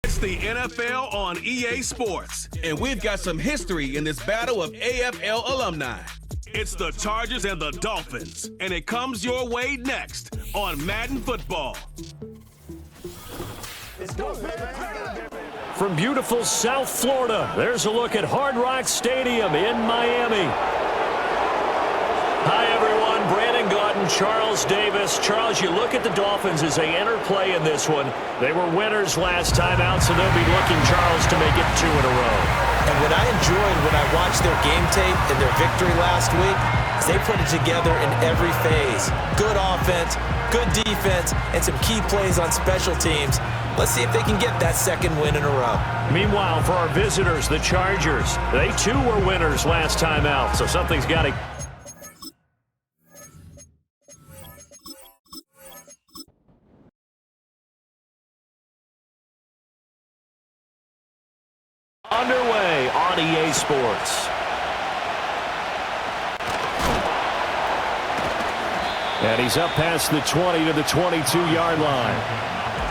It's the NFL on EA Sports, and we've got some history in this battle of AFL alumni. It's the Chargers and the Dolphins, and it comes your way next on Madden Football. From beautiful South Florida, there's a look at Hard Rock Stadium in Miami. Hi, everyone. Brandon Gaudin, Charles Davis. Charles, you look at the Dolphins as they enter play in this one. They were winners last time out, so they'll be looking, Charles, to make it 2 in a row. And what I enjoyed when I watched their game tape and their victory last week is they put it together in every phase. Good offense, good defense, and some key plays on special teams. Let's see if they can get that second win in a row. Meanwhile, for our visitors, the Chargers, they too were winners last time out, so something's got to... underway on EA Sports. And he's up past the 20 to the 22-yard line.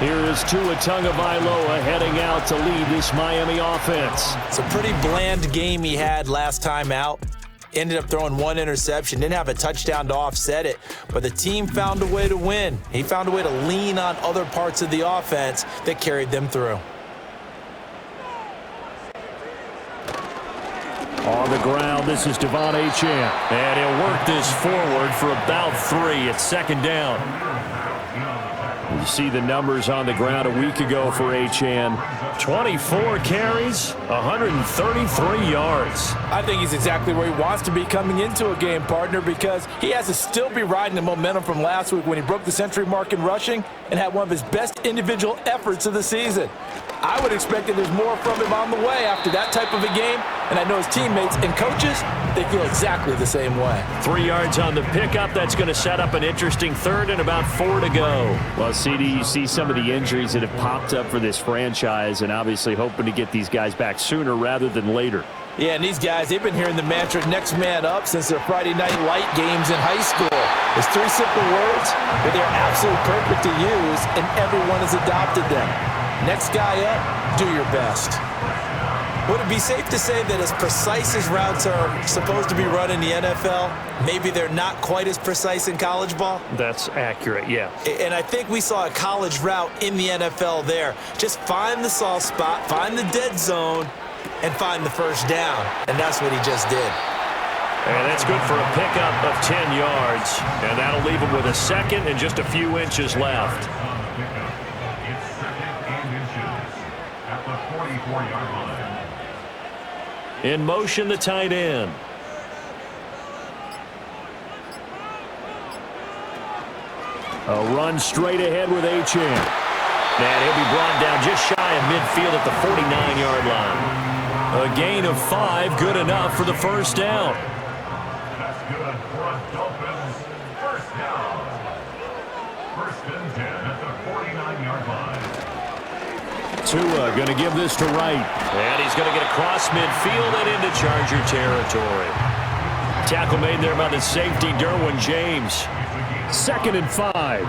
Here is Tua Tagovailoa heading out to lead this Miami offense. It's a pretty bland game he had last time out. Ended up throwing 1 interception, didn't have a touchdown to offset it, but the team found a way to win. He found a way to lean on other parts of the offense that carried them through. On the ground, this is Devon Achane. And he'll work this forward for about 3. It's second down. You see the numbers on the ground a week ago for Achane. 24 carries, 133 yards. I think he's exactly where he wants to be coming into a game, partner, because he has to still be riding the momentum from last week when he broke the century mark in rushing and had one of his best individual efforts of the season. I would expect that there's more from him on the way after that type of a game, and I know his teammates and coaches, they feel exactly the same way. 3 yards on the pickup. That's going to set up an interesting third and about 4 to go. Well, CD, you see some of the injuries that have popped up for this franchise, and obviously hoping to get these guys back sooner rather than later. Yeah, and these guys, they've been hearing the mantra next man up since their Friday night light games in high school. It's 3 simple words, but they're absolutely perfect to use, and everyone has adopted them. Next guy up, do your best. Would it be safe to say that as precise as routes are supposed to be run in the NFL, maybe they're not quite as precise in college ball? That's accurate, yeah. And I think we saw a college route in the NFL there. Just find the soft spot, find the dead zone, and find the first down. And that's what he just did. And that's good for a pickup of 10 yards. And that'll leave him with a second and just a few inches left. In motion, the tight end. A run straight ahead with Achane. And he'll be brought down just shy of midfield at the 49-yard line. A gain of 5, good enough for the first down. That's good for a Dolphins first down. First and 10 at the 49-yard line. Tua going to give this to Wright. And he's going to get across midfield and into Charger territory. Tackle made there by the safety, Derwin James. 2nd and 5.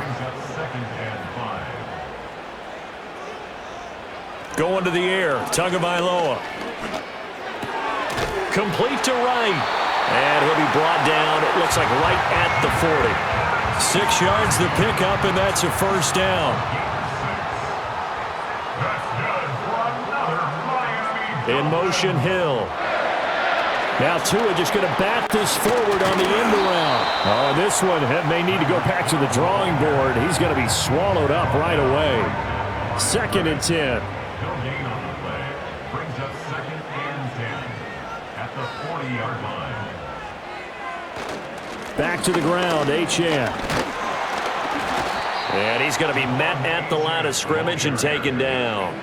Going to the air, Tagovailoa. Complete to Wright. And he'll be brought down, it looks like right at the 40. 6 yards the pickup, and that's a first down. In motion, Hill. Now Tua just going to bat this forward on the end around. Oh, this one may need to go back to the drawing board. He's going to be swallowed up right away. 2nd and 10. Gain on the play brings up 2nd and 10 at the 40-yard line. Back to the ground, Achane. And he's going to be met at the line of scrimmage and taken down.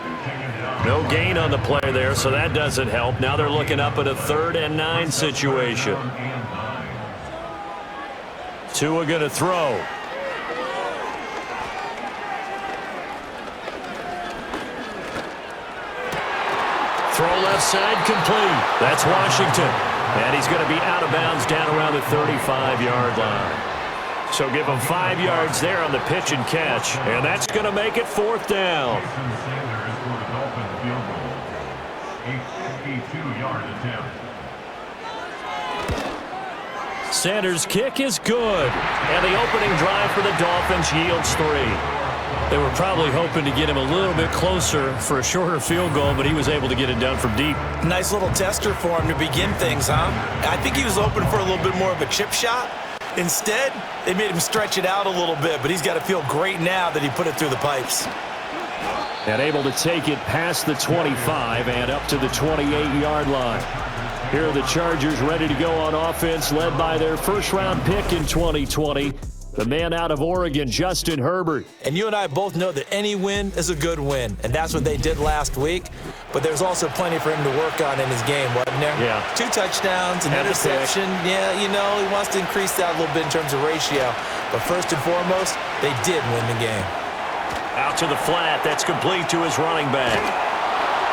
No gain on the play there, so that doesn't help. Now they're looking up at a 3rd and 9 situation. Tua going to throw. Throw left side complete. That's Washington. And he's going to be out of bounds down around the 35-yard line. So give him 5 yards there on the pitch and catch. And that's going to make it 4th down. Sanders' kick is good. And the opening drive for the Dolphins yields 3. They were probably hoping to get him a little bit closer for a shorter field goal, but he was able to get it done from deep. Nice little tester for him to begin things, huh? I think he was open for a little bit more of a chip shot. Instead, they made him stretch it out a little bit, but he's got to feel great now that he put it through the pipes. And able to take it past the 25 and up to the 28-yard line. Here are the Chargers ready to go on offense, led by their first-round pick in 2020, the man out of Oregon, Justin Herbert. And you and I both know that any win is a good win, and that's what they did last week. But there's also plenty for him to work on in his game, wasn't there? Yeah. 2 touchdowns, an And interception. Yeah, you know, he wants to increase that a little bit in terms of ratio. But first and foremost, they did win the game. Out to the flat. That's complete to his running back.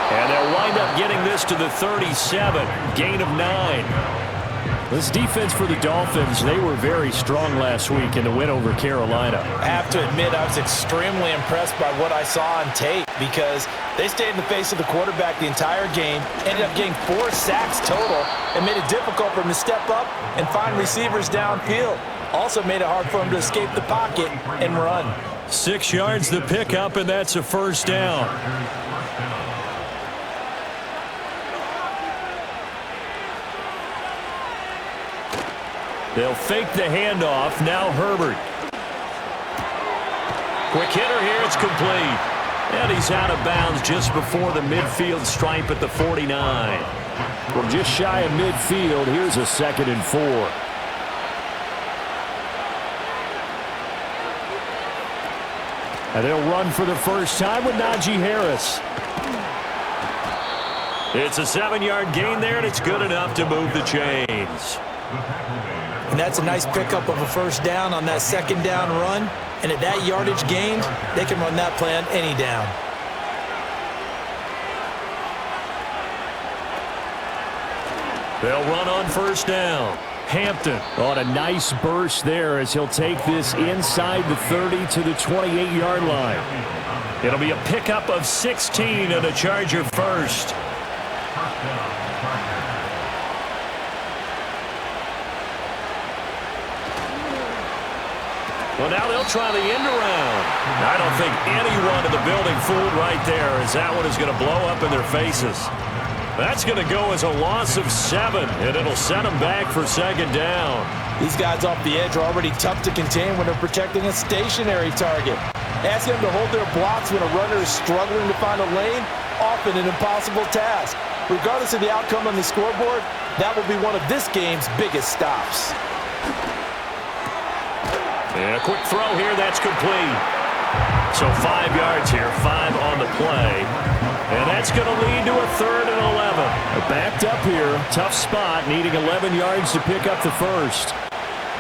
And they'll wind up getting this to the 37. Gain of 9. This defense for the Dolphins, they were very strong last week in the win over Carolina. I have to admit, I was extremely impressed by what I saw on tape because they stayed in the face of the quarterback the entire game, ended up getting 4 sacks total, and made it difficult for him to step up and find receivers downfield. Also made it hard for him to escape the pocket and run. 6 yards the pickup, and that's a first down. They'll fake the handoff. Now Herbert. Quick hitter here. It's complete. And he's out of bounds just before the midfield stripe at the 49. Well, just shy of midfield. Here's a 2nd and 4. And they'll run for the first time with Najee Harris. It's a 7-yard gain there, and it's good enough to move the chains. And that's a nice pickup of a first down on that 2nd down run. And at that yardage gained, they can run that play on any down. They'll run on first down. Hampton on a nice burst there as he'll take this inside the 30 to the 28-yard line. It'll be a pickup of 16 and a Charger first. Well, now they'll try the end around. I don't think anyone in the building fooled right there, as that one is going to blow up in their faces. That's going to go as a loss of 7, and it'll send them back for 2nd down. These guys off the edge are already tough to contain when they're protecting a stationary target. Ask them to hold their blocks when a runner is struggling to find a lane, often an impossible task. Regardless of the outcome on the scoreboard, that will be one of this game's biggest stops. And a quick throw here, that's complete. So 5 yards here, 5 on the play. And that's going to lead to a 3rd and 11. Backed up here, tough spot, needing 11 yards to pick up the first.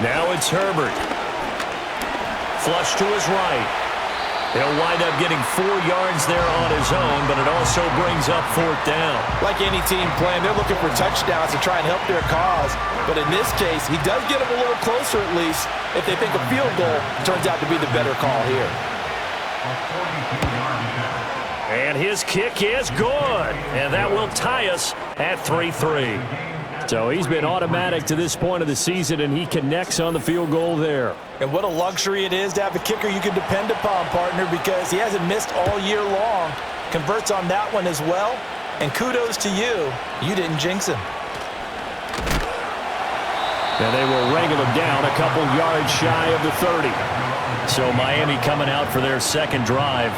Now it's Herbert. Flush to his right. He'll wind up getting 4 yards there on his own, but it also brings up 4th down. Like any team playing, they're looking for touchdowns to try and help their cause. But in this case, he does get them a little closer at least if they think a field goal turns out to be the better call here. And his kick is good. And that will tie us at 3-3. So he's been automatic to this point of the season, and he connects on the field goal there. And what a luxury it is to have a kicker you can depend upon, partner, because he hasn't missed all year long. Converts on that one as well. And kudos to you. You didn't jinx him. And they will wrangle him down a couple yards shy of the 30. So Miami coming out for their 2nd drive.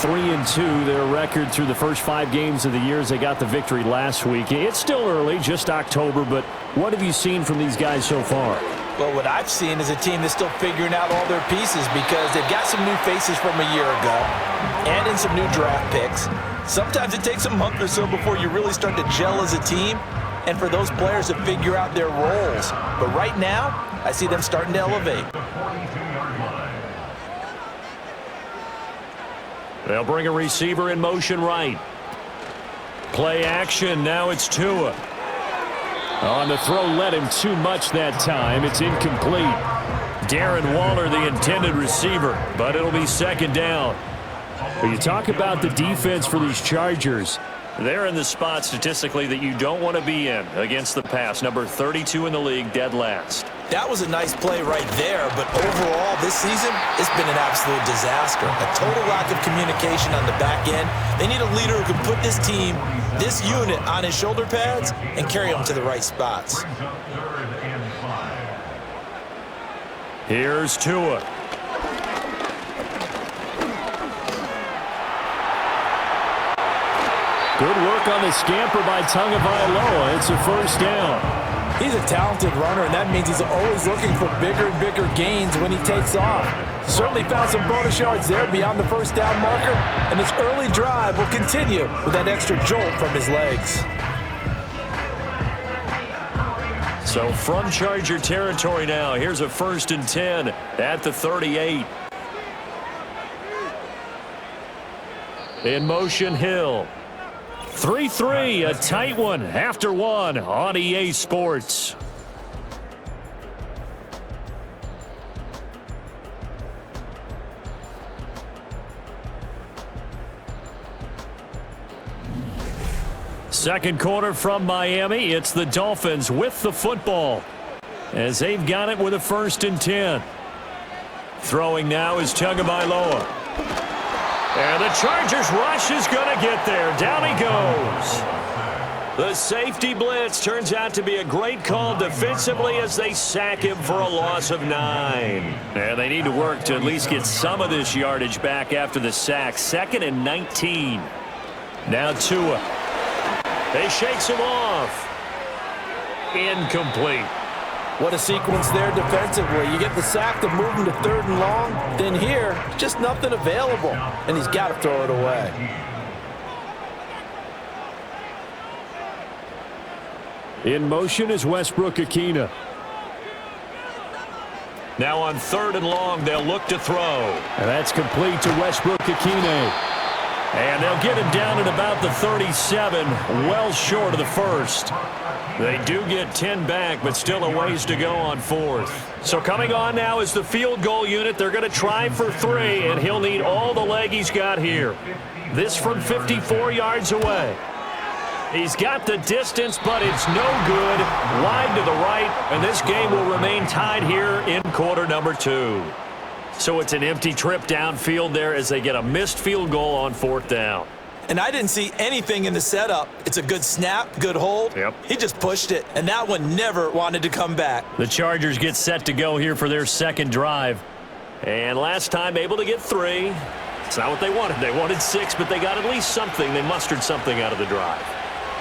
3-2, their record through the first 5 games of the year as they got the victory last week. It's still early, just October, but what have you seen from these guys so far? Well, what I've seen is a team that's still figuring out all their pieces because they've got some new faces from a year ago and in some new draft picks. Sometimes it takes a month or so before you really start to gel as a team and for those players to figure out their roles. But right now, I see them starting to elevate. They'll bring a receiver in motion right. Play action. Now it's Tua. On the throw, led him too much that time. It's incomplete. Darren Waller, the intended receiver, but it'll be 2nd down. But you talk about the defense for these Chargers. They're in the spot statistically that you don't want to be in against the pass. Number 32 in the league, dead last. That was a nice play right there, but overall this season, it's been an absolute disaster. A total lack of communication on the back end. They need a leader who can put this team, this unit, on his shoulder pads and carry them to the right spots. Here's Tua. Good work on the scamper by Tagovailoa. It's a first down. He's a talented runner, and that means he's always looking for bigger and bigger gains when he takes off. Certainly found some bonus yards there beyond the first down marker, and his early drive will continue with that extra jolt from his legs. So from Charger territory now, here's a 1st and 10 at the 38. In motion, Hill. 3-3, a tight one after one on EA Sports. Second quarter from Miami. It's the Dolphins with the football as they've got it with a 1st and 10. Throwing now is Tagovailoa. And the Chargers rush is going to get there. Down he goes. The safety blitz turns out to be a great call defensively as they sack him for a loss of 9. And they need to work to at least get some of this yardage back after the sack. 2nd and 19. Now Tua. He shakes him off. Incomplete. What a sequence there defensively. You get the sack to move him to 3rd and long. Then here, just nothing available. And he's got to throw it away. In motion is Westbrook-Ikhine. Now on 3rd and long, they'll look to throw. And that's complete to Westbrook-Ikhine. And they'll get him down at about the 37, well short of the 1st. They do get 10 back, but still a ways to go on 4th. So coming on now is the field goal unit. They're going to try for 3, and he'll need all the leg he's got here. This from 54 yards away. He's got the distance, but it's no good. Wide to the right, and this game will remain tied here in quarter number 2. So it's an empty trip downfield there as they get a missed field goal on 4th down. And I didn't see anything in the setup. It's a good snap, good hold. Yep. He just pushed it, and that one never wanted to come back. The Chargers get set to go here for their 2nd drive. And last time able to get 3. It's not what they wanted. They wanted 6, but they got at least something. They mustered something out of the drive.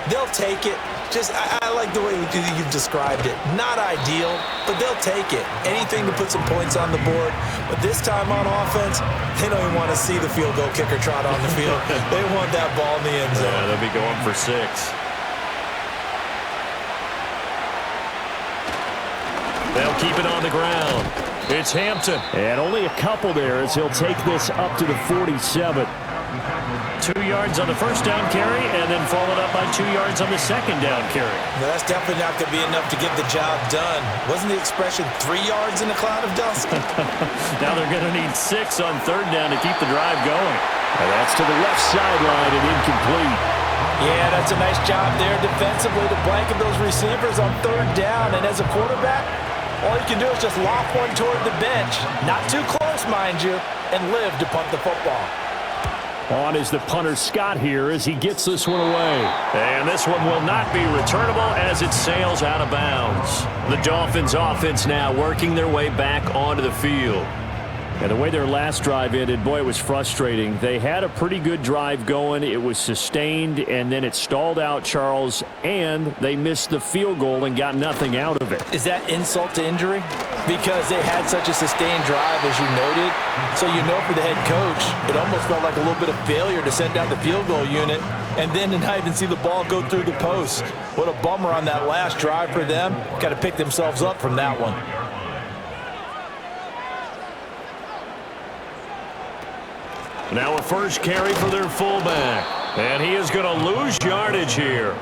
They'll take it. I like the way you've described it. Not ideal, but they'll take it. Anything to put some points on the board. But this time on offense, they don't even want to see the field goal kicker trot on the field. They want that ball in the end zone. Yeah, they'll be going for 6. They'll keep it on the ground. It's Hampton. And only a couple there as he'll take this up to the 47. 2 yards on the 1st down carry, and then followed up by 2 yards on the 2nd down carry. No, that's definitely not going to be enough to get the job done. Wasn't the expression 3 yards in a cloud of dust? Now they're going to need 6 on 3rd down to keep the drive going. And that's to the left sideline and incomplete. Yeah, that's a nice job there defensively to blanket those receivers on 3rd down. And as a quarterback, all you can do is just loft one toward the bench. Not too close, mind you, and live to punt the football. On is the punter Scott here as he gets this one away. And this one will not be returnable as it sails out of bounds. The Dolphins offense now working their way back onto the field. And the way their last drive ended, boy, it was frustrating. They had a pretty good drive going. It was sustained, and then it stalled out, Charles, and they missed the field goal and got nothing out of it. Is that insult to injury? Because they had such a sustained drive, as you noted. So you know for the head coach, it almost felt like a little bit of failure to send down the field goal unit and then to not even see the ball go through the post. What a bummer on that last drive for them. Got to pick themselves up from that one. Now a first carry for their fullback. And he is going to lose yardage here.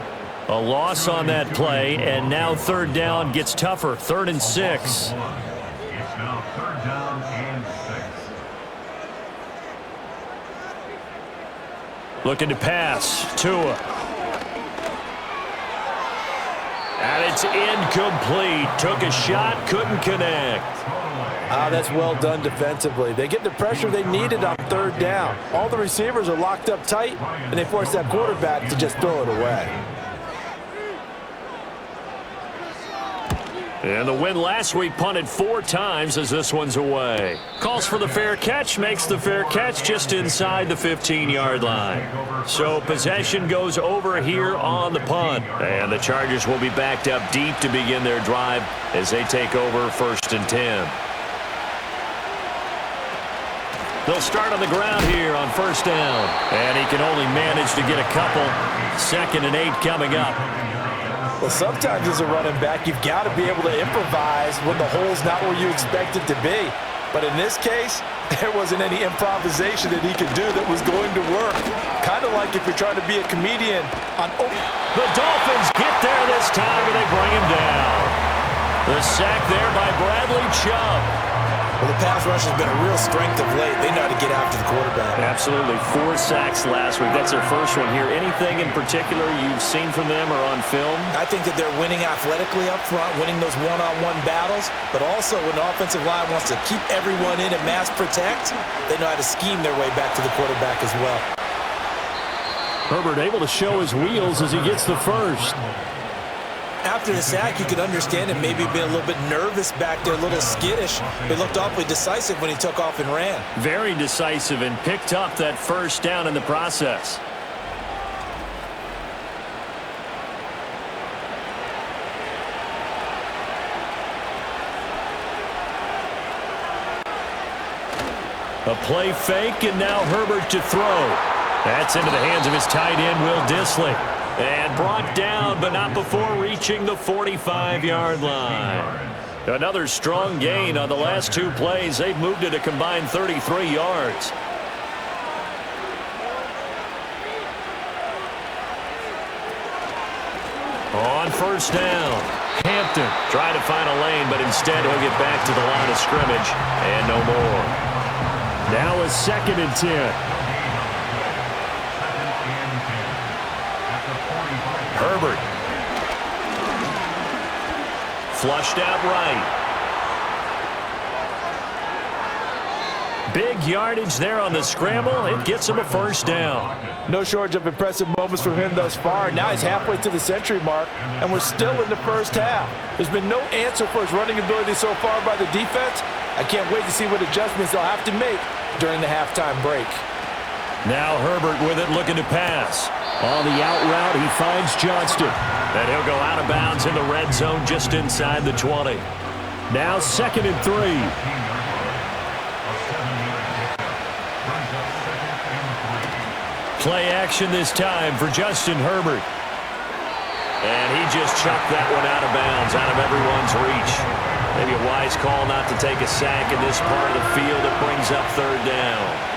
A loss on that play, and now 3rd down gets tougher. 3rd and 6. It's now 3rd down and 6. Looking to pass. Tua. And it's incomplete. Took a shot, couldn't connect. That's well done defensively. They get the pressure they needed on third down. All the receivers are locked up tight, and they force that quarterback to just throw it away. And the win last week punted 4 times as this one's away. Calls for the fair catch, makes the fair catch just inside the 15-yard line. So possession goes over here on the punt. And the Chargers will be backed up deep to begin their drive as they take over 1st and 10. They'll start on the ground here on 1st down. And he can only manage to get a couple. 2nd and 8 coming up. Well, sometimes as a running back, you've got to be able to improvise when the hole's not where you expect it to be. But in this case, there wasn't any improvisation that he could do that was going to work. Kind of like if you're trying to be a comedian on... The Dolphins get there this time, and they bring him down. The sack there by Bradley Chubb. Well, the pass rush has been a real strength of late. They know how to get after the quarterback. Absolutely. 4 sacks last week. That's their first one here. Anything in particular you've seen from them or on film? I think that they're winning athletically up front, winning those one-on-one battles, but also when the offensive line wants to keep everyone in and mass protect, they know how to scheme their way back to the quarterback as well. Herbert able to show his wheels as he gets the first. After the sack, you could understand him maybe being a little bit nervous back there, a little skittish. He looked awfully decisive when he took off and ran. Very decisive and picked up that 1st down in the process. A play fake, and now Herbert to throw. That's into the hands of his tight end, Will Dissly. And brought down, but not before reaching the 45-yard line. Another strong gain on the last 2 plays. They've moved it a combined 33 yards. On 1st down, Hampton trying to find a lane, but instead he'll get back to the line of scrimmage and no more. Now a 2nd and 10. Herbert. Flushed out right. Big yardage there on the scramble. It gets him a 1st down. No shortage of impressive moments from him thus far. Now he's halfway to the century mark, and we're still in the 1st half. There's been no answer for his running ability so far by the defense. I can't wait to see what adjustments they'll have to make during the halftime break. Now Herbert with it, looking to pass. On the out route, he finds Johnston. And he'll go out of bounds in the red zone just inside the 20. Now 2nd and 3. Play action this time for Justin Herbert. And he just chucked that one out of bounds, out of everyone's reach. Maybe a wise call not to take a sack in this part of the field. It brings up 3rd down.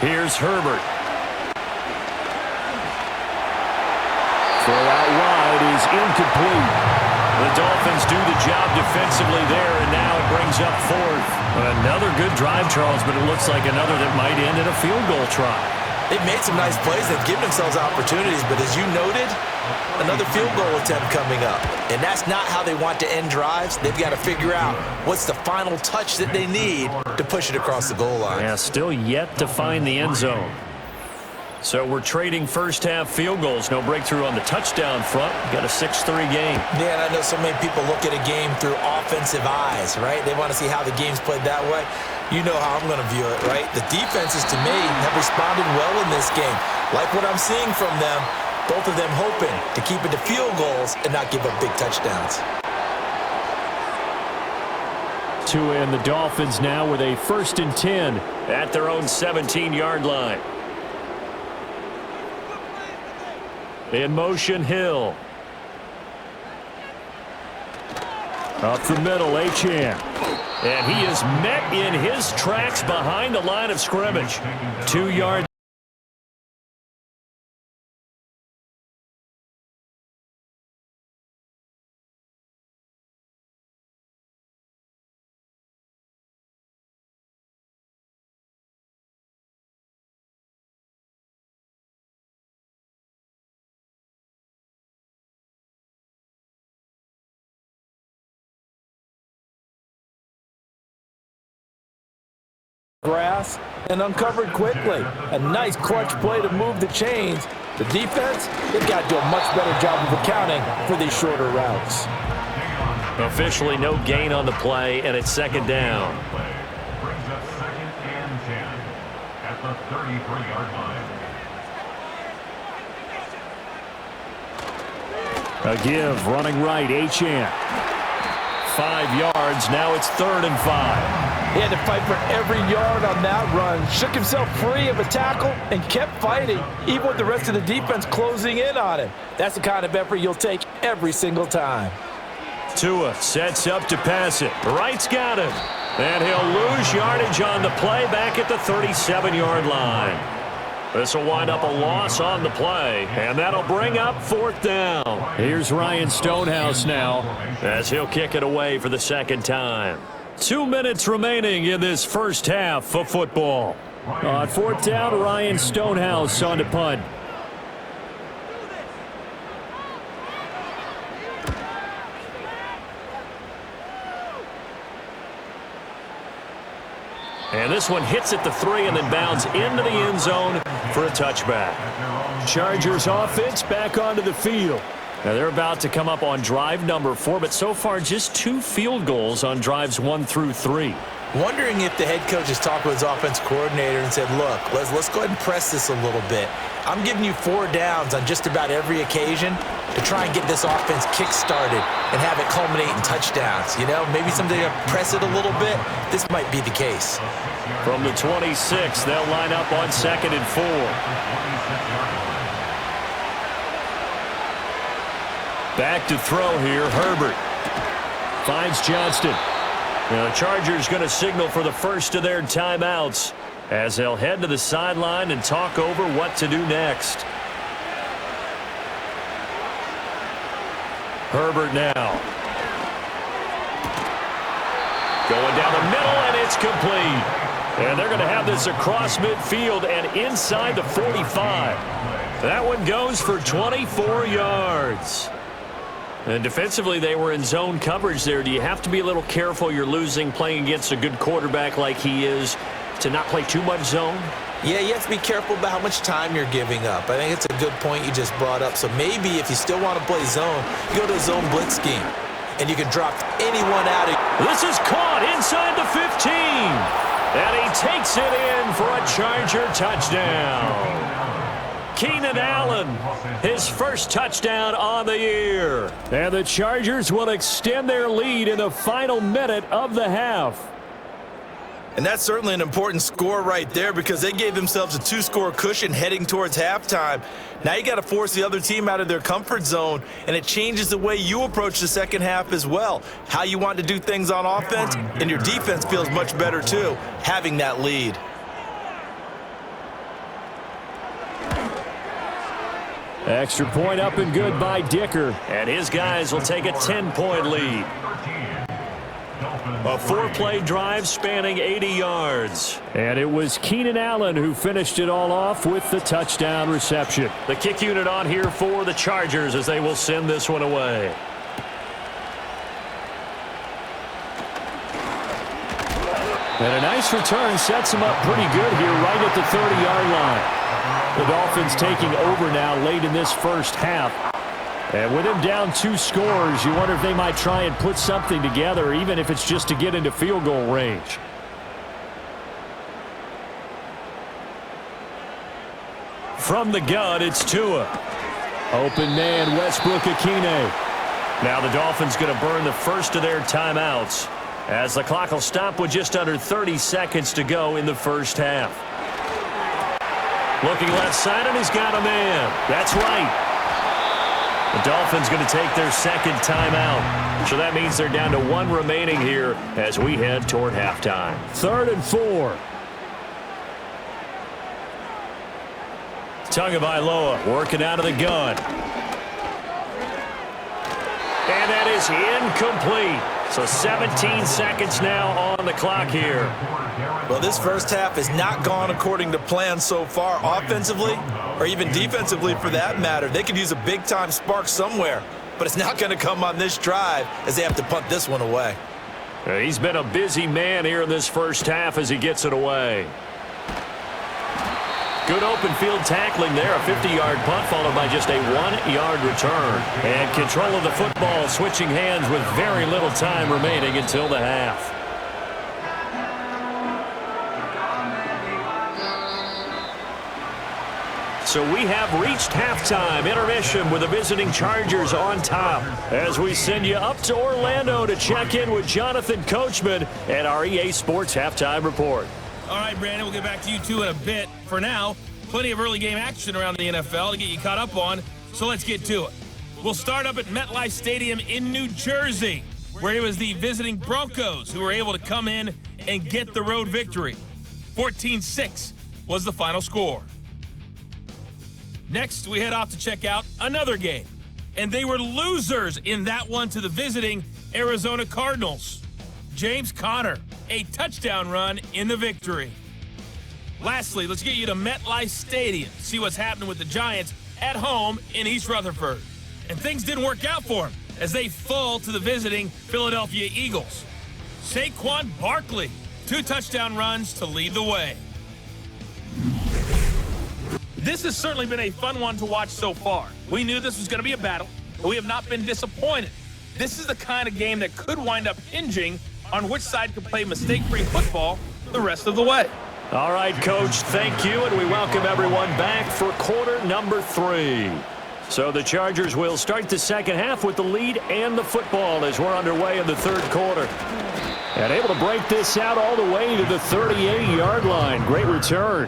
Here's Herbert. Throw out wide is incomplete. The Dolphins do the job defensively there, and now it brings up 4th. Another good drive, Charles, but it looks like another that might end in a field goal try. They've made some nice plays. They've given themselves opportunities, but as you noted, another field goal attempt coming up. And that's not how they want to end drives. They've got to figure out what's the final touch that they need to push it across the goal line. Yeah, still yet to find the end zone. So we're trading 1st half field goals. No breakthrough on the touchdown front. Got a 6-3 game. Yeah, and I know so many people look at a game through offensive eyes, right? They want to see how the game's played that way. You know how I'm going to view it, right? The defenses, to me, have responded well in this game. Like what I'm seeing from them, both of them hoping to keep it to field goals and not give up big touchdowns. And the Dolphins now with a 1st and 10 at their own 17-yard line. In motion, Hill. Up the middle, Achane. And he is met in his tracks behind the line of scrimmage. 2 yards. grass and uncovered quickly. A nice clutch play to move the chains. The defense, they've got to do a much better job of accounting for these shorter routes. Officially no gain on the play, and it's second down. Brings up 2nd and 10 at the 33-yard line. A give, running right, Achane. 5 yards, now it's 3rd and 5. He had to fight for every yard on that run, shook himself free of a tackle, and kept fighting, even with the rest of the defense closing in on him. That's the kind of effort you'll take every single time. Tua sets up to pass it. Wright's got him. And he'll lose yardage on the play back at the 37-yard line. This will wind up a loss on the play, and that'll bring up 4th down. Here's Ryan Stonehouse now as he'll kick it away for the second time. 2 minutes remaining in this first half of football. On 4th down, Ryan Stonehouse on the punt. And this one hits at the 3 and then bounds into the end zone for a touchback. Chargers offense back onto the field. Now they're about to come up on drive number 4, but so far just 2 field goals on drives 1 through 3. Wondering if the head coach has talked with his offense coordinator and said, look, let's go ahead and press this a little bit. I'm giving you 4 downs on just about every occasion to try and get this offense kick-started and have it culminate in touchdowns. You know, maybe someday to press it a little bit. This might be the case. From the 26, they'll line up on 2nd and 4. Back to throw here, Herbert. Finds Johnston. Now the Chargers going to signal for the first of their timeouts as they'll head to the sideline and talk over what to do next. Herbert now. Going down the middle, and it's complete. And they're going to have this across midfield and inside the 45. That one goes for 24 yards. And defensively, they were in zone coverage there. Do you have to be a little careful? You're losing playing against a good quarterback like he is to not play too much zone? Yeah, you have to be careful about how much time you're giving up. I think it's a good point you just brought up. So maybe if you still want to play zone, you go to a zone blitz scheme, and you can drop anyone out of. This is caught inside the 15. And he takes it in for a Charger touchdown. Keenan Allen, his first touchdown on the year. And the Chargers will extend their lead in the final minute of the half. And that's certainly an important score right there because they gave themselves a 2-score cushion heading towards halftime. Now you got to force the other team out of their comfort zone, and it changes the way you approach the second half as well. How you want to do things on offense, and your defense feels much better too, having that lead. Extra point up and good by Dicker. And his guys will take a 10-point lead. A 4-play drive spanning 80 yards. And it was Keenan Allen who finished it all off with the touchdown reception. The kick unit on here for the Chargers as they will send this one away. And a nice return sets him up pretty good here right at the 30-yard line. The Dolphins taking over now late in this first half. And with him down 2 scores, you wonder if they might try and put something together, even if it's just to get into field goal range. From the gun, it's Tua. Open man, Westbrook-Ikhine. Now the Dolphins going to burn the first of their timeouts as the clock will stop with just under 30 seconds to go in the first half. Looking left side, and he's got a man. That's right. The Dolphins going to take their second timeout. So that means they're down to 1 remaining here as we head toward halftime. 3rd and 4. Tagovailoa working out of the gun. And that is incomplete. So 17 seconds now on the clock here. Well, this first half has not gone according to plan so far offensively or even defensively for that matter. They could use a big-time spark somewhere, but it's not going to come on this drive as they have to punt this one away. He's been a busy man here in this first half as he gets it away. Good open field tackling there. A 50-yard punt followed by just a 1-yard return. And control of the football switching hands with very little time remaining until the half. So we have reached halftime intermission with the visiting Chargers on top as we send you up to Orlando to check in with Jonathan Coachman and our EA Sports Halftime Report. All right, Brandon, we'll get back to you two in a bit. For now, plenty of early game action around the NFL to get you caught up on, so let's get to it. We'll start up at MetLife Stadium in New Jersey, where it was the visiting Broncos who were able to come in and get the road victory. 14-6 was the final score. Next, we head off to check out another game, and they were losers in that one to the visiting Arizona Cardinals. James Conner, a touchdown run in the victory. Lastly, let's get you to MetLife Stadium, see what's happening with the Giants at home in East Rutherford. And things didn't work out for them as they fall to the visiting Philadelphia Eagles. Saquon Barkley, 2 touchdown runs to lead the way. This has certainly been a fun one to watch so far. We knew this was going to be a battle, but we have not been disappointed. This is the kind of game that could wind up hinging on which side could play mistake-free football the rest of the way. All right, Coach, thank you, and we welcome everyone back for quarter number 3. So the Chargers will start the second half with the lead and the football as we're underway in the third quarter. And able to break this out all the way to the 38-yard line. Great return.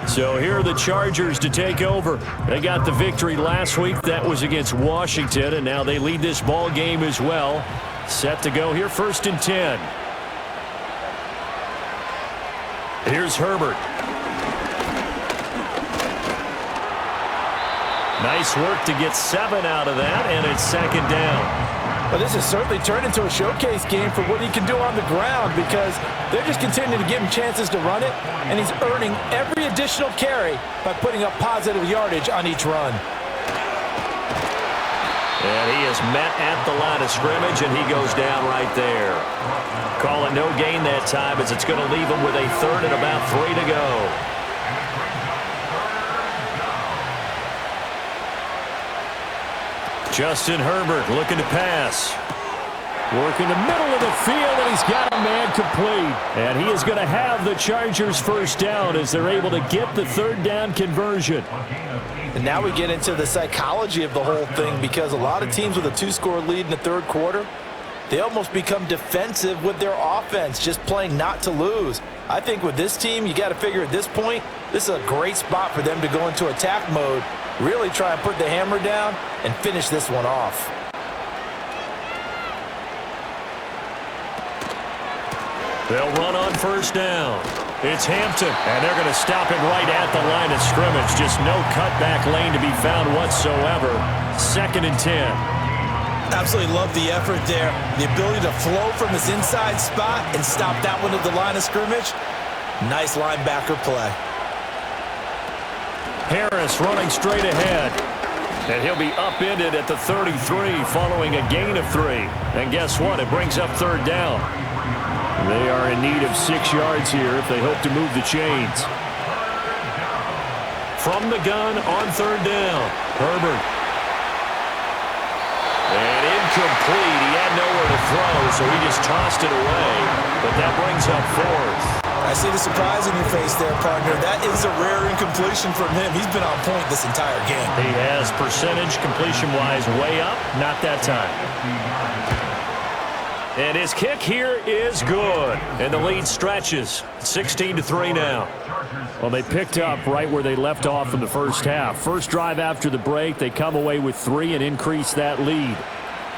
So here are the Chargers to take over. They got the victory last week. That was against Washington, and now they lead this ball game as well. Set to go here, 1st and 10. Here's Herbert. Nice work to get 7 out of that, and it's 2nd down. Well, this has certainly turned into a showcase game for what he can do on the ground because they're just continuing to give him chances to run it, and he's earning every additional carry by putting up positive yardage on each run. And he is met at the line of scrimmage, and he goes down right there. Calling no gain that time as it's going to leave him with a 3rd and about 3 to go. Justin Herbert looking to pass. Working the middle of the field, and he's got a man complete. And he is going to have the Chargers first down as they're able to get the 3rd down conversion. And now we get into the psychology of the whole thing because a lot of teams with a 2-score lead in the third quarter, they almost become defensive with their offense, just playing not to lose. I think with this team, you got to figure at this point, this is a great spot for them to go into attack mode, really try and put the hammer down and finish this one off. They'll run on 1st down. It's Hampton, and they're going to stop him right at the line of scrimmage. Just no cutback lane to be found whatsoever. 2nd and 10. Absolutely love the effort there. The ability to flow from this inside spot and stop that one at the line of scrimmage. Nice linebacker play. Harris running straight ahead. And he'll be upended at the 33 following a gain of 3. And guess what? It brings up 3rd down. They are in need of 6 yards here if they hope to move the chains. From the gun on 3rd down, Herbert. And incomplete. He had nowhere to throw, so he just tossed it away. But that brings up 4th. I see the surprise in your face there, partner. That is a rare incompletion from him. He's been on point this entire game. He has percentage completion-wise way up. Not that time. And his kick here is good. And the lead stretches. 16-3 now. Well, they picked up right where they left off in the first half. First drive after the break, they come away with 3 and increase that lead.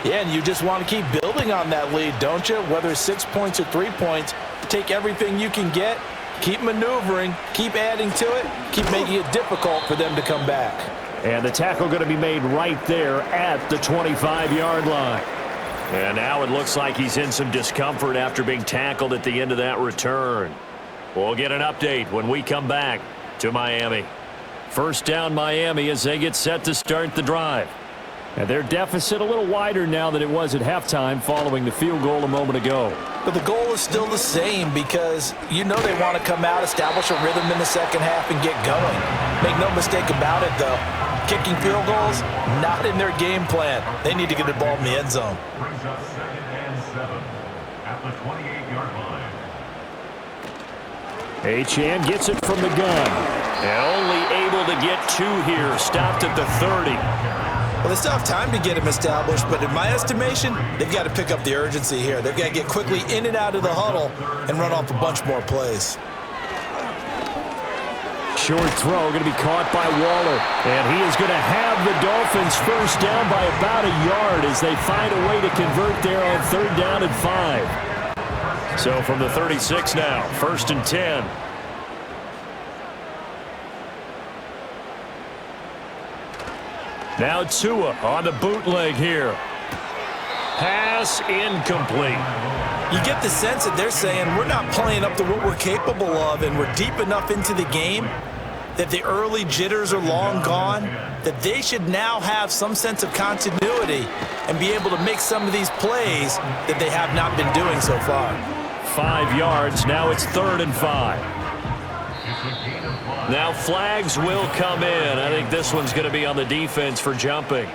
Yeah, and you just want to keep building on that lead, don't you? Whether it's 6 points or 3 points, take everything you can get, keep maneuvering, keep adding to it, keep making it difficult for them to come back. And the tackle going to be made right there at the 25-yard line. And now it looks like he's in some discomfort after being tackled at the end of that return. We'll get an update when we come back to Miami. First down Miami as they get set to start the drive. And their deficit a little wider now than it was at halftime following the field goal a moment ago. But the goal is still the same because you know they want to come out, establish a rhythm in the second half, and get going. Make no mistake about it, though. Kicking field goals, not in their game plan. They need to get the ball in the end zone. Brings up 2nd and 7 at the 28-yard line. Achane gets it from the gun. And only able to get 2 here. Stopped at the 30. Well, they still have time to get him established, but in my estimation, they've got to pick up the urgency here. They've got to get quickly in and out of the huddle and run off a bunch more plays. Short throw going to be caught by Waller. And he is going to have the Dolphins first down by about a yard as they find a way to convert there on 3rd down and 5. So from the 36 now, 1st and 10. Now Tua on the bootleg here. Pass incomplete. You get the sense that they're saying we're not playing up to what we're capable of, and we're deep enough into the game that the early jitters are long gone, that they should now have some sense of continuity and be able to make some of these plays that they have not been doing so far. 5 yards. Now it's 3rd and 5. Now flags will come in. I think this one's going to be on the defense for jumping.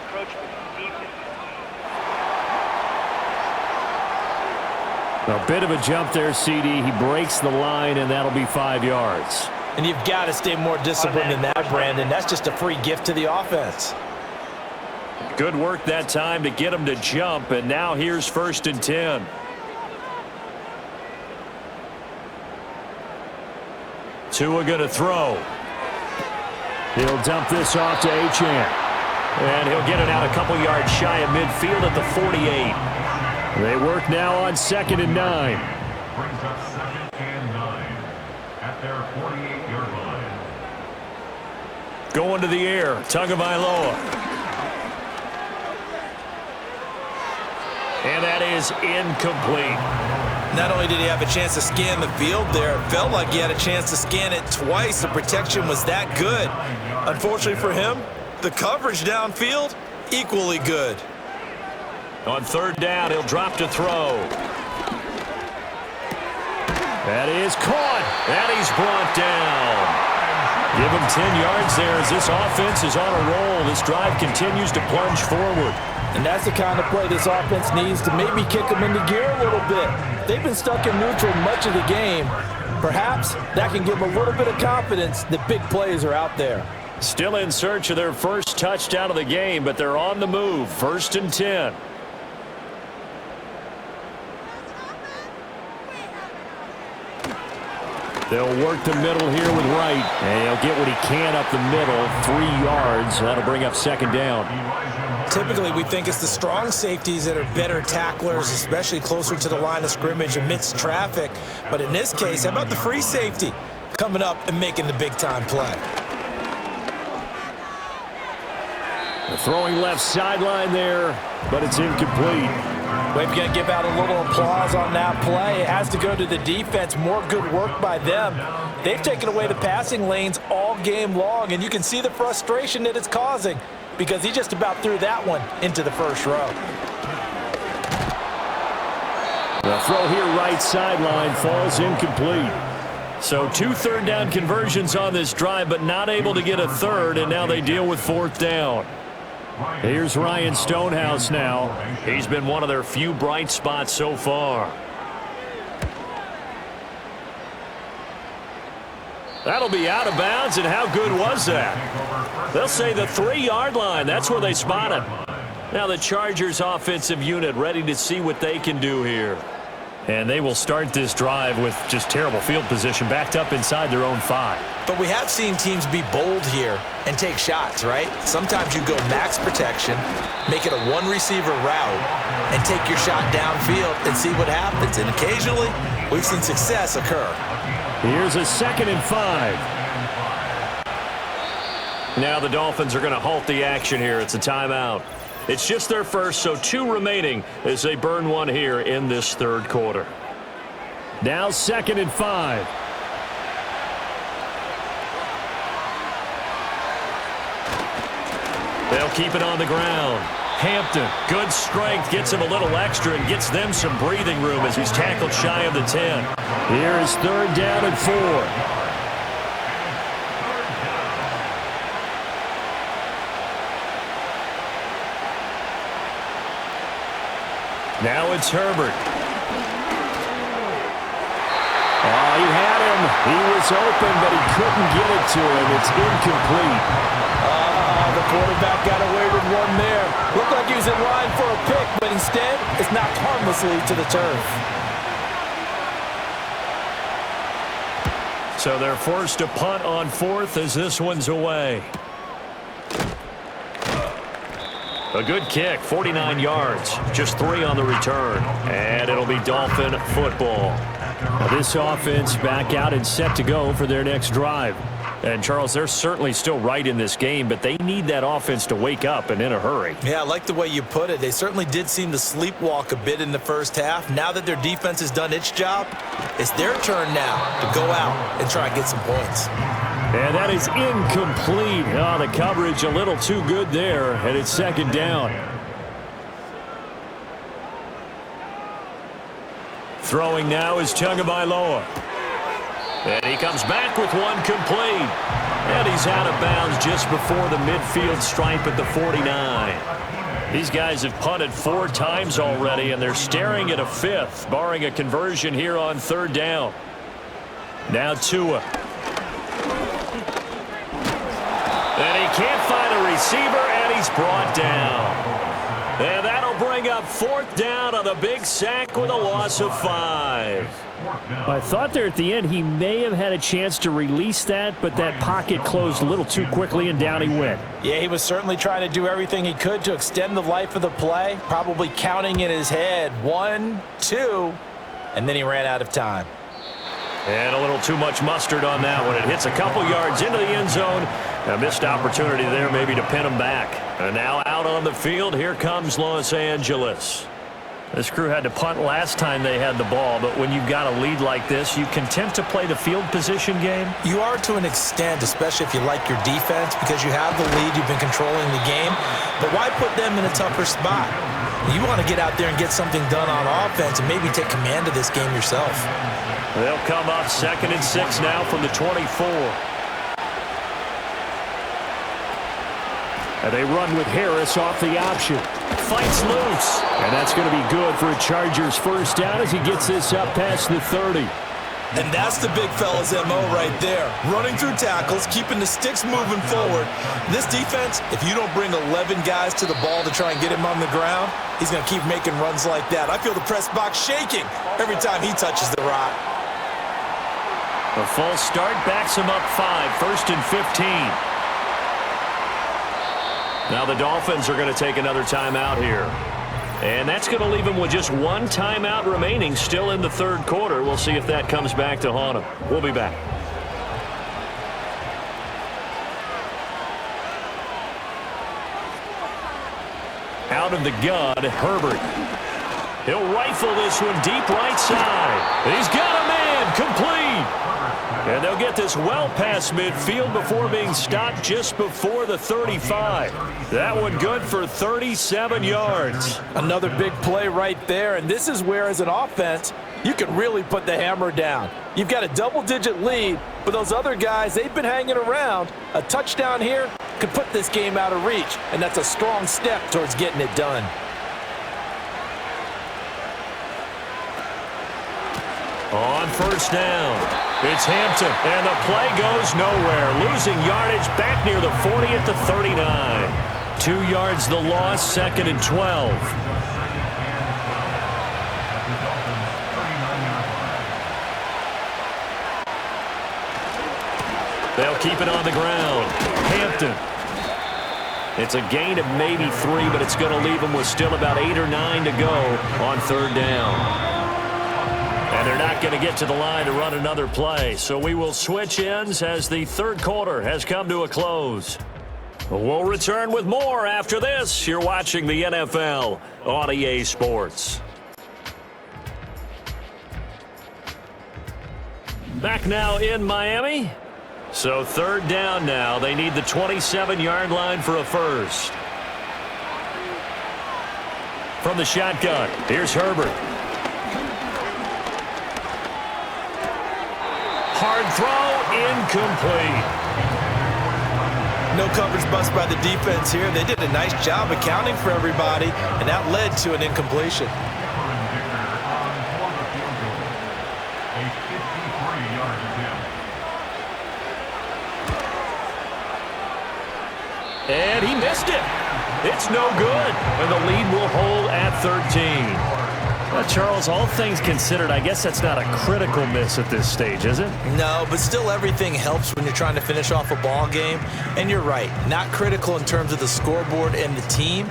A bit of a jump there, CD. He breaks the line, and that'll be 5 yards. And you've got to stay more disciplined than that, Brandon. That's just a free gift to the offense. Good work that time to get him to jump, and now here's 1st and 10. Tua going to throw. He'll dump this off to Achane. And he'll get it out a couple yards shy of midfield at the 48. They work now on 2nd and 9. Brings up 2nd and 9 at their 48-yard line. Going to the air, Tagovailoa. And that is incomplete. Not only did he have a chance to scan the field there, it felt like he had a chance to scan it twice. The protection was that good. Unfortunately for him, the coverage downfield, equally good. On 3rd down, he'll drop to throw. That is caught. And he's brought down. Give him 10 yards there as this offense is on a roll. This drive continues to plunge forward. And that's the kind of play this offense needs to maybe kick them into gear a little bit. They've been stuck in neutral much of the game. Perhaps that can give them a little bit of confidence that big plays are out there. Still in search of their first touchdown of the game, but they're on the move. 1st and 10. They'll work the middle here with Wright. And he'll get what he can up the middle. 3 yards. That'll bring up 2nd down. Typically, we think it's the strong safeties that are better tacklers, especially closer to the line of scrimmage amidst traffic. But in this case, how about the free safety coming up and making the big-time play? The throwing left sideline there, but it's incomplete. We've got to give out a little applause on that play. It has to go to the defense. More good work by them. They've taken away the passing lanes all game long, and you can see the frustration that it's causing because he just about threw that one into the first row. The throw here right sideline falls incomplete. So 2 third down conversions on this drive, but not able to get a third, and now they deal with 4th down. Here's Ryan Stonehouse now. He's been one of their few bright spots so far. That'll be out of bounds, and how good was that? They'll say the 3-yard line. That's where they spot him. Now the Chargers offensive unit ready to see what they can do here. And they will start this drive with just terrible field position, backed up inside their own 5. But we have seen teams be bold here and take shots, right? Sometimes you go max protection, make it a one-receiver route, and take your shot downfield and see what happens. And occasionally, we've seen success occur. Here's a 2nd and 5. Now the Dolphins are going to halt the action here. It's a timeout. It's just their first, so 2 remaining as they burn one here in this 3rd quarter. Now 2nd and 5. They'll keep it on the ground. Hampton, good strength, gets him a little extra and gets them some breathing room as he's tackled shy of the 10. Here is 3rd down and 4. Now it's Herbert. Oh, he had him. He was open, but he couldn't get it to him. It's incomplete. The quarterback got away with one there. Looked like he was in line for a pick, but instead, it's knocked harmlessly to the turf. So they're forced to punt on 4th as this one's away. A good kick, 49 yards, just 3 on the return. And it'll be Dolphin football. Now this offense back out and set to go for their next drive. And, Charles, they're certainly still right in this game, but they need that offense to wake up and in a hurry. Yeah, I like the way you put it. They certainly did seem to sleepwalk a bit in the first half. Now that their defense has done its job, it's their turn now to go out and try and get some points. And that is incomplete. Oh, the coverage a little too good there, and it's 2nd down. Throwing now is Tagovailoa. And he comes back with one complete. And he's out of bounds just before the midfield stripe at the 49. These guys have punted 4 times already, and they're staring at a 5th, barring a conversion here on 3rd down. Now Tua. And he can't find a receiver, and he's brought down. And that'll bring up 4th down on the big sack with a loss of 5. I thought there at the end he may have had a chance to release that, but that pocket closed a little too quickly, and down he went. Yeah, he was certainly trying to do everything he could to extend the life of the play, probably counting in his head 1, 2, and then he ran out of time. And a little too much mustard on that one. It hits a couple yards into the end zone. A missed opportunity there maybe to pin him back. And now out on the field, here comes Los Angeles. This crew had to punt last time they had the ball, but when you've got a lead like this, you content to play the field position game? You are to an extent, especially if you like your defense, because you have the lead, you've been controlling the game. But why put them in a tougher spot? You want to get out there and get something done on offense and maybe take command of this game yourself. They'll come up 2nd and 6 now from the 24. And they run with Harris off the option. Fights loose. And that's going to be good for a Chargers 1st down as he gets this up past the 30. And that's the big fella's MO right there. Running through tackles, keeping the sticks moving forward. This defense, if you don't bring 11 guys to the ball to try and get him on the ground, he's going to keep making runs like that. I feel the press box shaking every time he touches the rock. A full start backs him up 5, 1st and 15. Now the Dolphins are going to take another timeout here. And that's going to leave them with just 1 timeout remaining still in the 3rd quarter. We'll see if that comes back to haunt them. We'll be back. Out of the gun, Herbert. He'll rifle this one deep right side. He's got a man, complete. And they'll get this well past midfield before being stopped just before the 35. That one good for 37 yards. Another big play right there, and this is where, as an offense, you can really put the hammer down. You've got a double-digit lead, but those other guys, they've been hanging around. A touchdown here could put this game out of reach, and that's a strong step towards getting it done. On 1st down, it's Hampton, and the play goes nowhere. Losing yardage back near the 40 at the 39. 2 yards the loss, 2nd and 12. They'll keep it on the ground. Hampton. It's a gain of maybe 3, but it's going to leave them with still about 8 or 9 to go on 3rd down. And they're not going to get to the line to run another play. So we will switch ends as the 3rd quarter has come to a close. We'll return with more after this. You're watching the NFL on EA Sports. Back now in Miami. So 3rd down now. They need the 27-yard line for a first. from the shotgun. Here's Herbert. Hard throw, incomplete. No coverage bust by the defense here. They did a nice job accounting for everybody, and that led to an incompletion. And he missed it. It's no good. And the lead will hold at 13. Charles, all things considered, I guess that's not a critical miss at this stage, is it? No, but still everything helps when you're trying to finish off a ball game. And you're right, not critical in terms of the scoreboard and the team,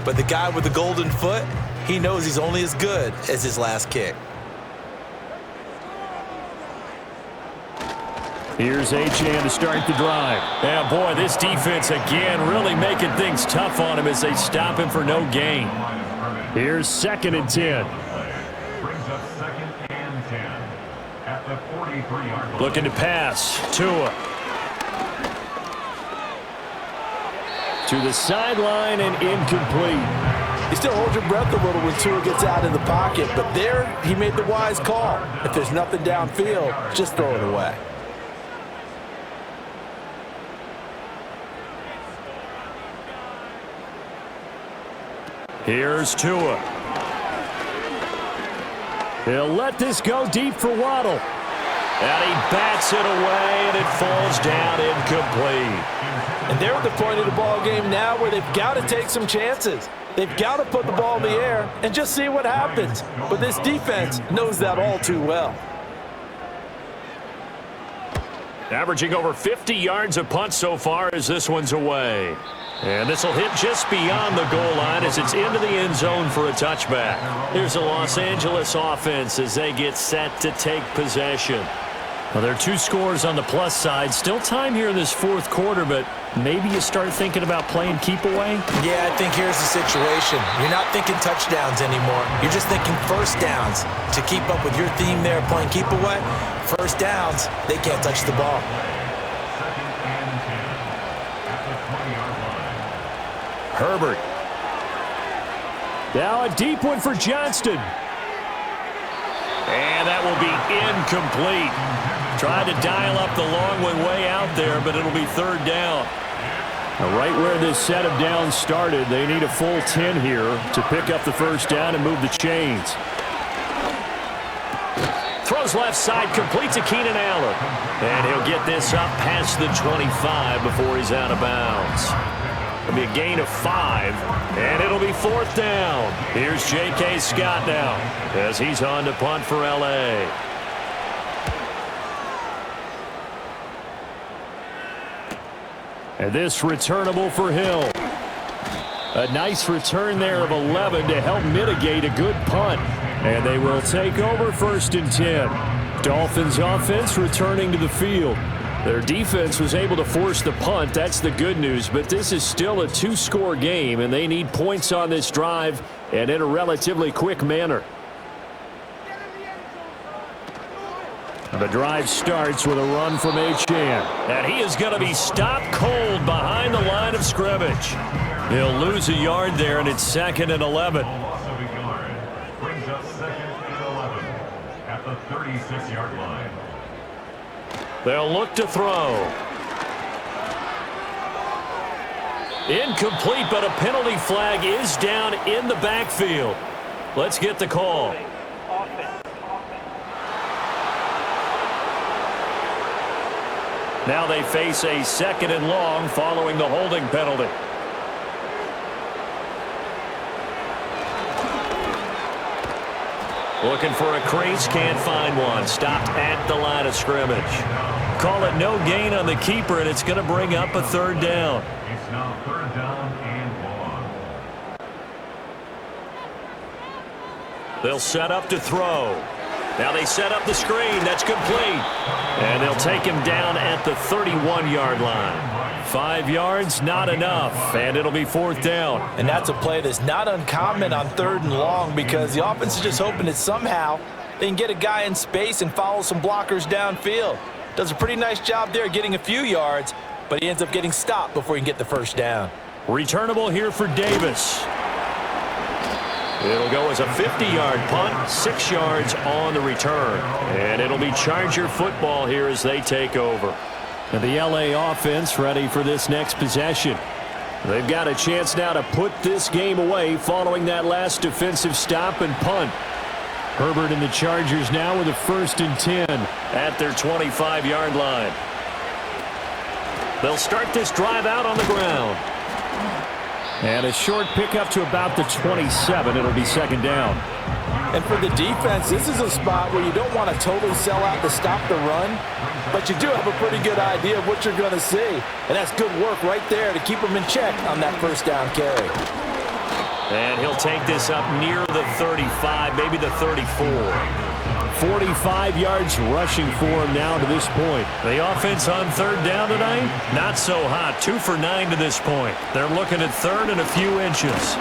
but the guy with the golden foot, he knows he's only as good as his last kick. Here's Achane to start the drive. Yeah, boy, this defense again really making things tough on him as they stop him for no gain. Here's 2nd and 10. Brings up 2nd and 10 at the 43-yard line. Looking to pass. Tua. To the sideline and incomplete. You still hold your breath a little when Tua gets out in the pocket, but there he made the wise call. If there's nothing downfield, just throw it away. Here's Tua. He'll let this go deep for Waddle. And he bats it away, and it falls down incomplete. And they're at the point of the ball game now where they've got to take some chances. They've got to put the ball in the air and just see what happens. But this defense knows that all too well. Averaging over 50 yards a punt so far as this one's away. And this will hit just beyond the goal line as it's into the end zone for a touchback. Here's the Los Angeles offense as they get set to take possession. Well, there are 2 scores on the plus side. Still time here in this 4th quarter, but maybe you start thinking about playing keep away? Yeah, I think here's the situation. You're not thinking touchdowns anymore. You're just thinking first downs. To keep up with your theme there, playing keep away, first downs, they can't touch the ball. Herbert. Now a deep one for Johnston. And that will be incomplete. Tried to dial up the long one way out there, but it'll be 3rd down. Now, right where this set of downs started, they need a full 10 here to pick up the first down and move the chains. Throws left side, complete to Keenan Allen. And he'll get this up past the 25 before he's out of bounds. It'll be a gain of 5, and it'll be 4th down. Here's J.K. Scott now as he's on to punt for L.A. And this returnable for Hill. A nice return there of 11 to help mitigate a good punt. And they will take over 1st and 10. Dolphins offense returning to the field. Their defense was able to force the punt. That's the good news. But this is still a 2-score game, and they need points on this drive and in a relatively quick manner. The drive starts with a run from Achane. And he is going to be stopped cold behind the line of scrimmage. He'll lose a yard there, and it's 2nd and 11. Loss of a yard brings up 2nd and 11 at the 36-yard line. They'll look to throw. Incomplete, but a penalty flag is down in the backfield. Let's get the call. Now they face a 2nd and long following the holding penalty. Looking for a crease, can't find one. Stopped at the line of scrimmage. Call it no gain on the keeper, and it's going to bring up a 3rd down. It's now 3rd down and long. They'll set up to throw. Now they set up the screen. That's complete. And they'll take him down at the 31-yard line. 5 yards, not enough. And it'll be 4th down. And that's a play that's not uncommon on 3rd and long because the offense is just hoping that somehow they can get a guy in space and follow some blockers downfield. Does a pretty nice job there getting a few yards, but he ends up getting stopped before he can get the first down. Returnable here for Davis. It'll go as a 50-yard punt, 6 yards on the return. And it'll be Charger football here as they take over. And the LA offense ready for this next possession. They've got a chance now to put this game away following that last defensive stop and punt. Herbert and the Chargers now with a 1st and 10 at their 25-yard line. They'll start this drive out on the ground. And a short pickup to about the 27. It'll be 2nd down. And for the defense, this is a spot where you don't want to totally sell out to stop the run, but you do have a pretty good idea of what you're going to see. And that's good work right there to keep them in check on that 1st down carry. And he'll take this up near the 35, maybe the 34. 45 yards rushing for him now to this point. The offense on 3rd down tonight, not so hot. 2 for 9 to this point. They're looking at 3rd and a few inches.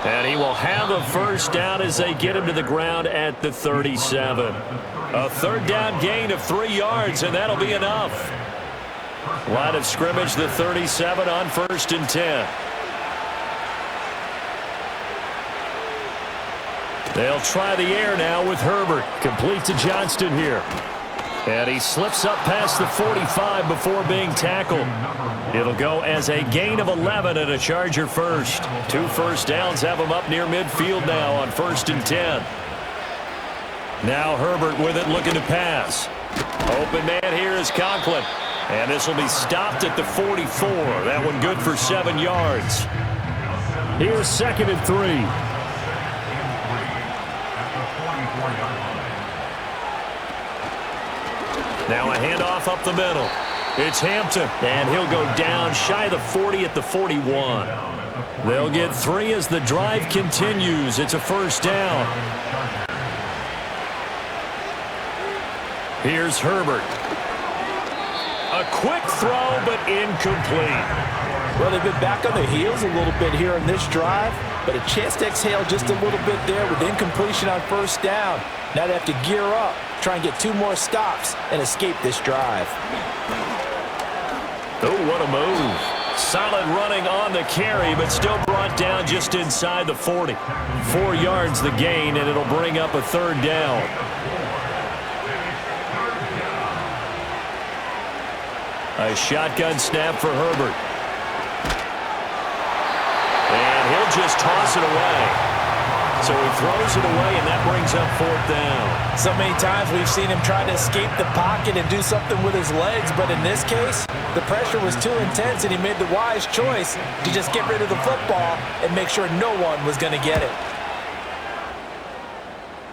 And he will have a 1st down as they get him to the ground at the 37. A 3rd down gain of 3 yards, and that'll be enough. Line of scrimmage, the 37 on 1st and 10. They'll try the air now with Herbert. Complete to Johnston here. And he slips up past the 45 before being tackled. It'll go as a gain of 11 and a Charger 1st. 2 first downs have him up near midfield now on 1st and 10. Now Herbert with it, looking to pass. Open man here is Conklin. And this will be stopped at the 44. That one good for 7 yards. Here's 2nd and 3. Now a handoff up the middle. It's Hampton, and he'll go down shy of the 40 at the 41. They'll get 3 as the drive continues. It's a 1st down. Here's Herbert. A quick throw, but incomplete. Well, they've been back on their heels a little bit here in this drive, but a chance to exhale just a little bit there with incompletion on 1st down. Now they have to gear up, try and get 2 more stops and escape this drive. Oh, what a move. Solid running on the carry, but still brought down just inside the 40. 4 yards the gain, and it'll bring up a 3rd down. A shotgun snap for Herbert. And he'll just toss it away. So he throws it away, and that brings up 4th down. So many times we've seen him try to escape the pocket and do something with his legs, but in this case, the pressure was too intense, and he made the wise choice to just get rid of the football and make sure no one was going to get it.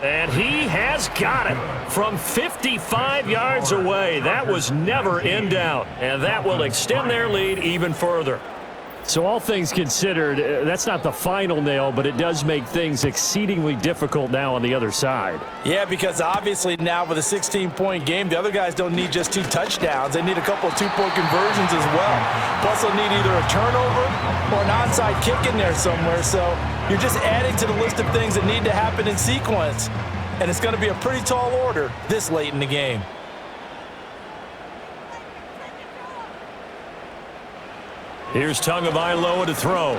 And he has got it from 55 yards away. That was never in doubt, and that will extend their lead even further. So all things considered, that's not the final nail, but it does make things exceedingly difficult now on the other side. Yeah, because obviously now with a 16-point game, the other guys don't need just 2 touchdowns. They need a couple of 2-point conversions as well. Plus they'll need either a turnover or an onside kick in there somewhere. So you're just adding to the list of things that need to happen in sequence. And it's going to be a pretty tall order this late in the game. Here's Tagovailoa to throw.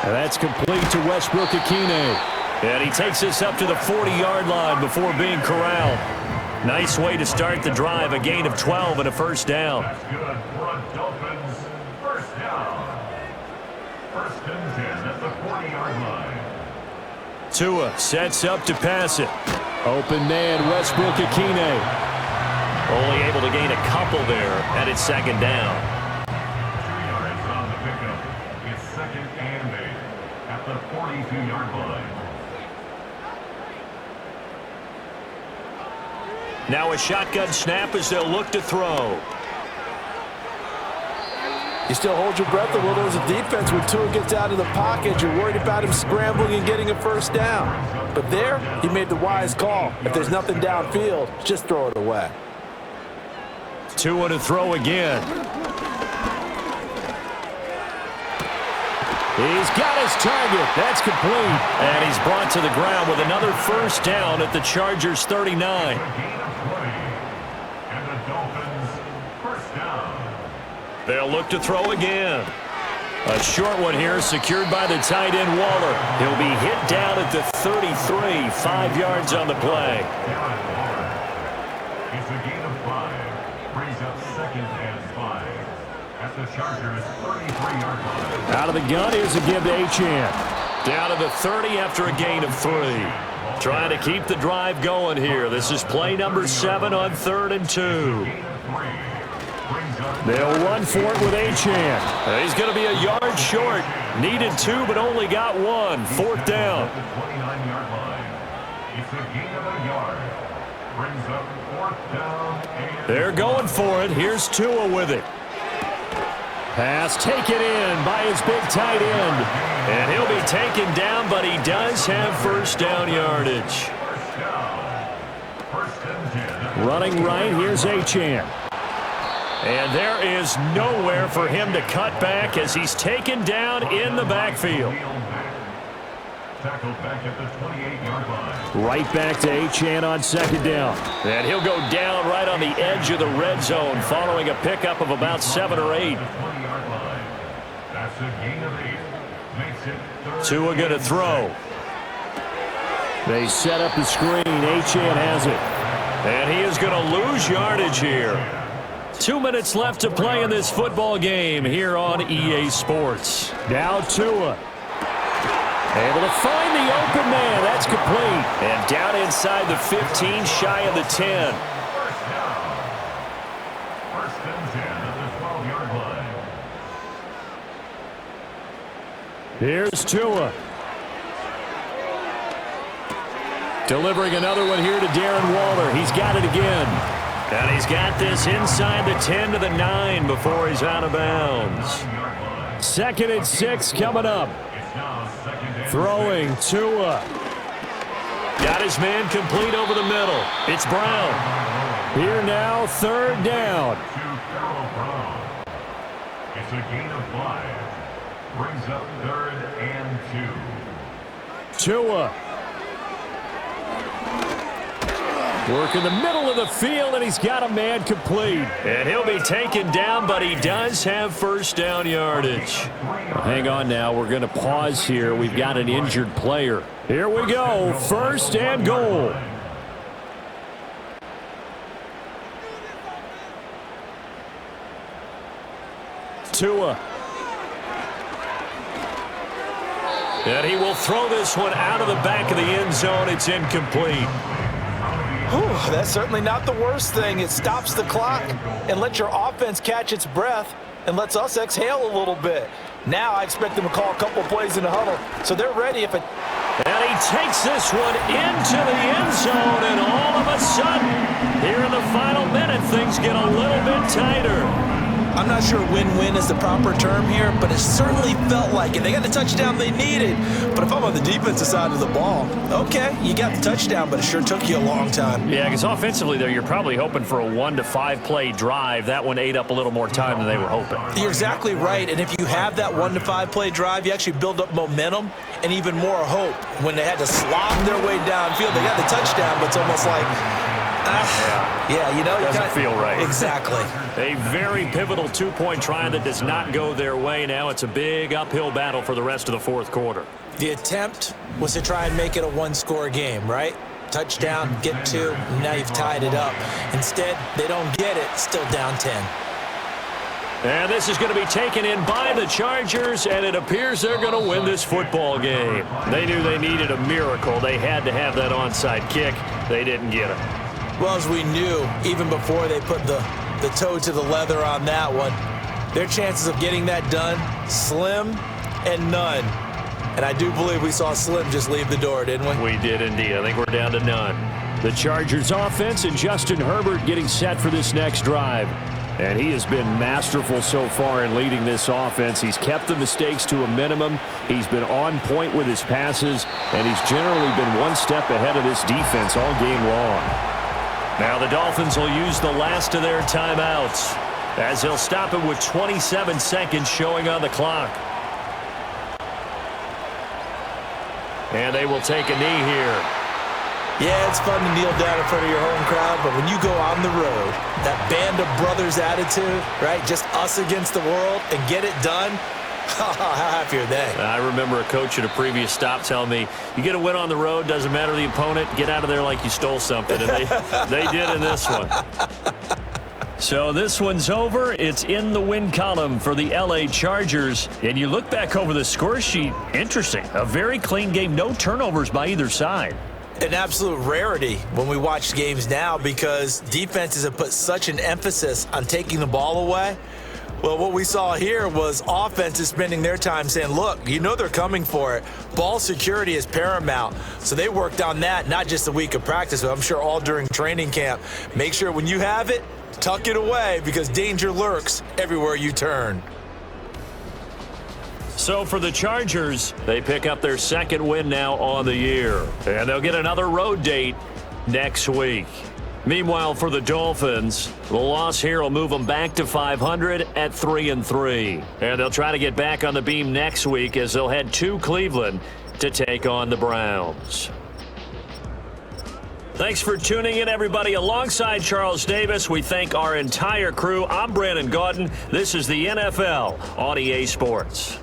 And that's complete to Westbrook-Ikhine. And he takes this up to the 40-yard line before being corralled. Nice way to start the drive. A gain of 12 and a 1st down. That's good for Dolphins. 1st down. 1st and 10 at the 40-yard line. Tua sets up to pass it. Open man, Westbrook-Ikhine. Only able to gain a couple there, and it's 2nd down. At the 42-yard line. Now a shotgun snap as they'll look to throw. You still hold your breath a little as a defense when Tua gets out of the pocket. You're worried about him scrambling and getting a 1st down. But there, he made the wise call. If there's nothing downfield, just throw it away. Tua to throw again. He's got his target. That's complete. And he's brought to the ground with another 1st down at the Chargers 39. And the Dolphins 1st down. They'll look to throw again. A short one here, secured by the tight end Waller. He'll be hit down at the 33, 5 yards on the play. It's a gain of 5. Brings up 2nd and 5. At the Chargers' 33-yard line. Out of the gun, here's a give to Achane. Down to the 30 after a gain of 3. Trying to keep the drive going here. This is play number 7 on 3rd and 2. They'll run for it with Achane. He's going to be a yard short. Needed 2, but only got 1. 4th down. The 29-yard line. It's a gain of a yard. Brings up 4th down. They're going for it. Here's Tua with it. Pass taken in by his big tight end. And he'll be taken down, but he does have 1st down yardage. Running right, here's Achane. And there is nowhere for him to cut back as he's taken down in the backfield. Tackled back at the 28-yard line. Right back to Achane on 2nd down. And he'll go down right on the edge of the red zone following a pickup of about 7 or 8. That's a gain of 8. Makes it 3rd. Tua going to throw. They set up the screen. Achane has it. And he is going to lose yardage here. 2 minutes left to play in this football game here on EA Sports. Now Tua. Able to find the open man. That's complete. And down inside the 15, shy of the 10. First and 10 at the 12-yard line. Here's Tua. Delivering another one here to Darren Waller. He's got it again. And he's got this inside the 10 to the 9 before he's out of bounds. 2nd and 6 coming up. Throwing Tua. Got his man complete over the middle. It's Brown. Here now, 3rd down. It's a gain of 5. Brings up 3rd and 2. Tua. Work in the middle of the field, and he's got a man complete. And he'll be taken down, but he does have 1st down yardage. Hang on now. We're going to pause here. We've got an injured player. Here we go. 1st and goal. Tua. And he will throw this one out of the back of the end zone. It's incomplete. Whew, that's certainly not the worst thing. It stops the clock and lets your offense catch its breath and lets us exhale a little bit. Now I expect them to call a couple plays in the huddle, so they're ready if it... And he takes this one into the end zone, and all of a sudden, here in the final minute, things get a little bit tighter. I'm not sure win-win is the proper term here, but it certainly felt like it. They got the touchdown they needed. But if I'm on the defensive side of the ball, okay, you got the touchdown, but it sure took you a long time. Yeah, because offensively, though, you're probably hoping for a 1 to 5 play drive. That one ate up a little more time than they were hoping. You're exactly right. And if you have that 1 to 5 play drive, you actually build up momentum and even more hope. When they had to slob their way downfield, they got the touchdown, but it's almost like... Yeah, you know, doesn't feel right. Exactly. A very pivotal 2-point try that does not go their way. Now it's a big uphill battle for the rest of the 4th quarter. The attempt was to try and make it a 1-score game, right? Touchdown, get 2, now you've tied it up. Instead, they don't get it, still down 10. And this is going to be taken in by the Chargers, and it appears they're going to win this football game. They knew they needed a miracle. They had to have that onside kick. They didn't get it. Well, as we knew, even before they put the toe to the leather on that one, their chances of getting that done, slim and none. And I do believe we saw Slim just leave the door, didn't we? We did indeed. I think we're down to none. The Chargers offense and Justin Herbert getting set for this next drive. And he has been masterful so far in leading this offense. He's kept the mistakes to a minimum. He's been on point with his passes, and he's generally been one step ahead of this defense all game long. Now the Dolphins will use the last of their timeouts as they'll stop it with 27 seconds showing on the clock. And they will take a knee here. Yeah, it's fun to kneel down in front of your home crowd, but when you go on the road, that band of brothers attitude, right, just us against the world, and get it done, How happy are they? I remember a coach at a previous stop telling me, you get a win on the road, doesn't matter the opponent, get out of there like you stole something. And they did in this one. So this one's over. It's in the win column for the LA Chargers. And you look back over the score sheet, interesting. A very clean game, no turnovers by either side. An absolute rarity when we watch games now because defenses have put such an emphasis on taking the ball away. Well, what we saw here was offenses spending their time saying, look, you know they're coming for it. Ball security is paramount. So they worked on that, not just a week of practice, but I'm sure all during training camp. Make sure when you have it, tuck it away because danger lurks everywhere you turn. So for the Chargers, they pick up their second win now on the year. And they'll get another road date next week. Meanwhile, for the Dolphins, the loss here will move them back to 500 at 3-3. And they'll try to get back on the beam next week as they'll head to Cleveland to take on the Browns. Thanks for tuning in, everybody. Alongside Charles Davis, we thank our entire crew. I'm Brandon Gaudin. This is the NFL on EA Sports.